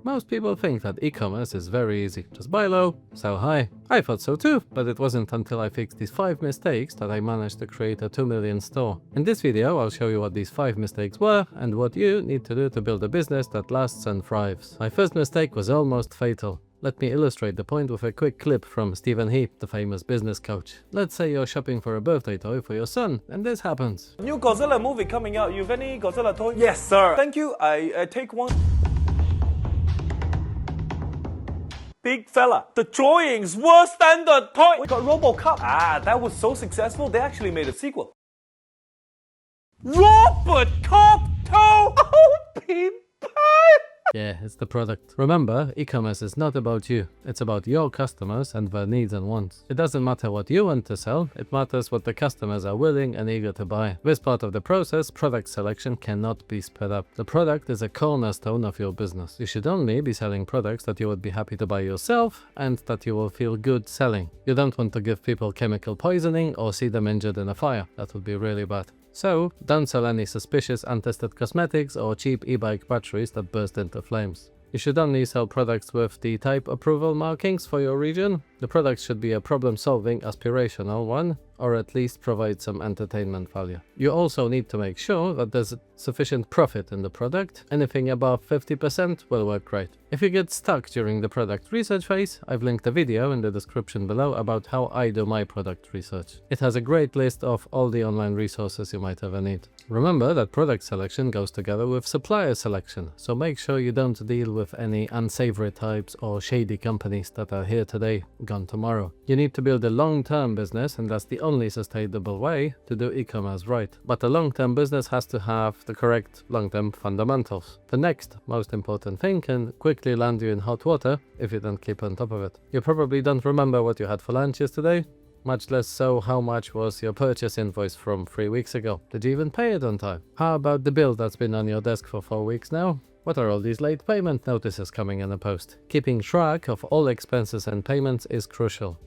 Most people think that e-commerce is very easy. Just buy low, sell high. I thought so too, but it wasn't until I fixed these 5 mistakes that I managed to create a 2 million store. In this video, I'll show you what these 5 mistakes were and what you need to do to build a business that lasts and thrives. My first mistake was almost fatal. Let me illustrate the point with a quick clip from Stephen Heap, the famous business coach. Let's say you're shopping for a birthday toy for your son, and this happens. New Godzilla movie coming out. You have any Godzilla toy? Yes, sir. Thank you. I take one. Big fella, the drawings were standard toy. We got RoboCop. That was so successful, they actually made a sequel. Robot Cop 2! Oh, Pimp Pie! Yeah, it's the product. Remember, e-commerce is not about you. It's about your customers and their needs and wants. It doesn't matter what you want to sell, it matters what the customers are willing and eager to buy. This part of the process, product selection, cannot be sped up. The product is a cornerstone of your business. You should only be selling products that you would be happy to buy yourself and that you will feel good selling. You don't want to give people chemical poisoning or see them injured in a fire. That would be really bad. So, don't sell any suspicious untested cosmetics or cheap e-bike batteries that burst into flames. You should only sell products with the type approval markings for your region. The product should be a problem-solving aspirational one, or at least provide some entertainment value. You also need to make sure that there's sufficient profit in the product. Anything above 50% will work great. If you get stuck during the product research phase, I've linked a video in the description below about how I do my product research. It has a great list of all the online resources you might ever need. Remember that product selection goes together with supplier selection, so make sure you don't deal with any unsavory types or shady companies that are here today, gone tomorrow. You need to build a long-term business, and that's the only sustainable way to do e-commerce right. But a long-term business has to have the correct long-term fundamentals. The next most important thing can quickly land you in hot water if you don't keep on top of it. You probably don't remember what you had for lunch yesterday, much less so how much was your purchase invoice from 3 weeks ago. Did you even pay it on time? How about the bill that's been on your desk for 4 weeks now? What are all these late payment notices coming in the post? Keeping track of all expenses and payments is crucial.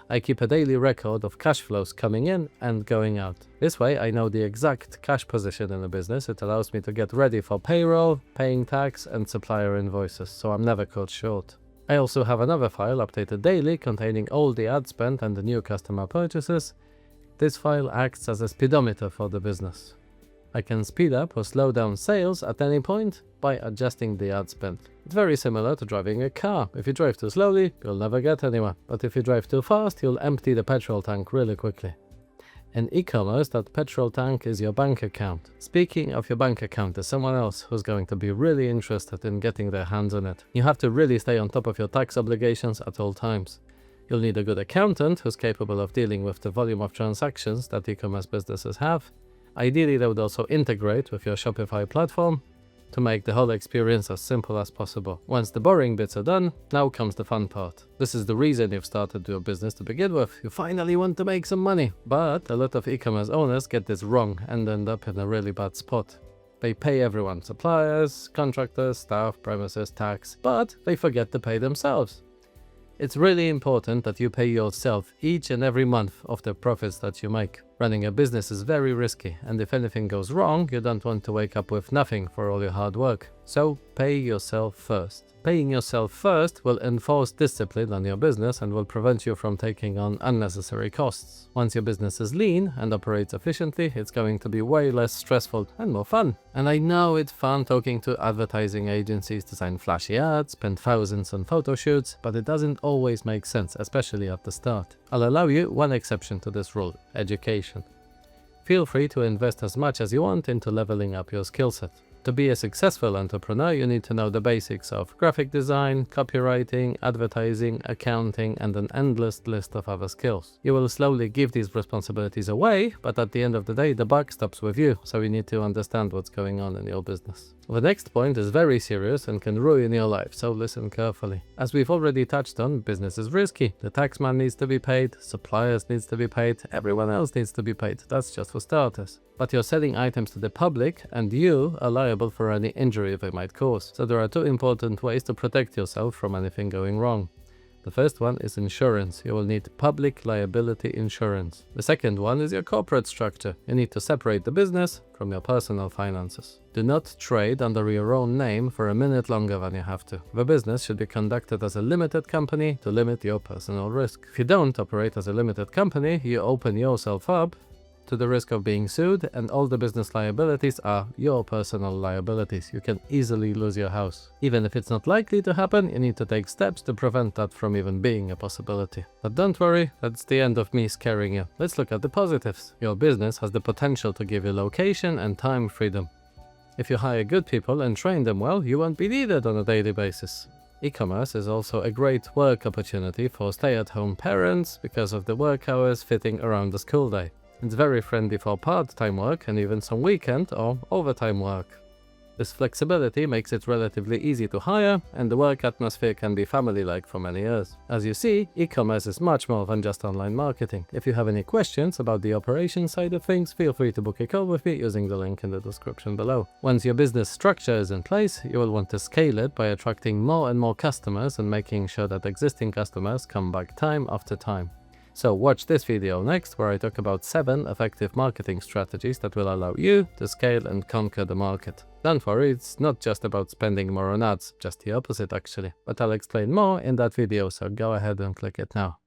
I keep a daily record of cash flows coming in and going out. This way I know the exact cash position in the business. It allows me to get ready for payroll, paying tax and supplier invoices, so I'm never caught short. I also have another file updated daily containing all the ad spend and the new customer purchases. This file acts as a speedometer for the business. I can speed up or slow down sales at any point by adjusting the ad spend. It's very similar to driving a car. If you drive too slowly, you'll never get anywhere. But if you drive too fast, you'll empty the petrol tank really quickly. In e-commerce, that petrol tank is your bank account. Speaking of your bank account, there's someone else who's going to be really interested in getting their hands on it. You have to really stay on top of your tax obligations at all times. You'll need a good accountant who's capable of dealing with the volume of transactions that e-commerce businesses have. Ideally, they would also integrate with your Shopify platform to make the whole experience as simple as possible. Once the boring bits are done, now comes the fun part. This is the reason you've started your business to begin with. You finally want to make some money. But a lot of e-commerce owners get this wrong and end up in a really bad spot. They pay everyone, suppliers, contractors, staff, premises, tax, but they forget to pay themselves. It's really important that you pay yourself each and every month of the profits that you make. Running a business is very risky, and if anything goes wrong, you don't want to wake up with nothing for all your hard work. So pay yourself first. Paying yourself first will enforce discipline on your business and will prevent you from taking on unnecessary costs. Once your business is lean and operates efficiently, it's going to be way less stressful and more fun. And I know it's fun talking to advertising agencies to sign flashy ads, spend thousands on photo shoots, but it doesn't always make sense, especially at the start. I'll allow you one exception to this rule: education. Feel free to invest as much as you want into leveling up your skill set. To be a successful entrepreneur, you need to know the basics of graphic design, copywriting, advertising, accounting, and an endless list of other skills. You will slowly give these responsibilities away, but at the end of the day, the buck stops with you, so you need to understand what's going on in your business. The next point is very serious and can ruin your life, so listen carefully. As we've already touched on, business is risky. The taxman needs to be paid, suppliers needs to be paid, everyone else needs to be paid. That's just for starters. But you're selling items to the public, and you are liable for any injury they might cause. So there are two important ways to protect yourself from anything going wrong. The first one is insurance. You will need public liability insurance. The second one is your corporate structure. You need to separate the business from your personal finances. Do not trade under your own name for a minute longer than you have to. The business should be conducted as a limited company to limit your personal risk. If you don't operate as a limited company, you open yourself up to the risk of being sued, and all the business liabilities are your personal liabilities. You can easily lose your house. Even if it's not likely to happen, you need to take steps to prevent that from even being a possibility. But don't worry, that's the end of me scaring you. Let's look at the positives. Your business has the potential to give you location and time freedom. If you hire good people and train them well, you won't be needed on a daily basis. E-commerce is also a great work opportunity for stay-at-home parents because of the work hours fitting around the school day. It's very friendly for part-time work and even some weekend or overtime work. This flexibility makes it relatively easy to hire, and the work atmosphere can be family-like for many years. As you see, e-commerce is much more than just online marketing. If you have any questions about the operation side of things, feel free to book a call with me using the link in the description below. Once your business structure is in place, you will want to scale it by attracting more and more customers and making sure that existing customers come back time after time. So watch this video next, where I talk about 7 effective marketing strategies that will allow you to scale and conquer the market. Don't worry, it's not just about spending more on ads, just the opposite actually. But I'll explain more in that video, so go ahead and click it now.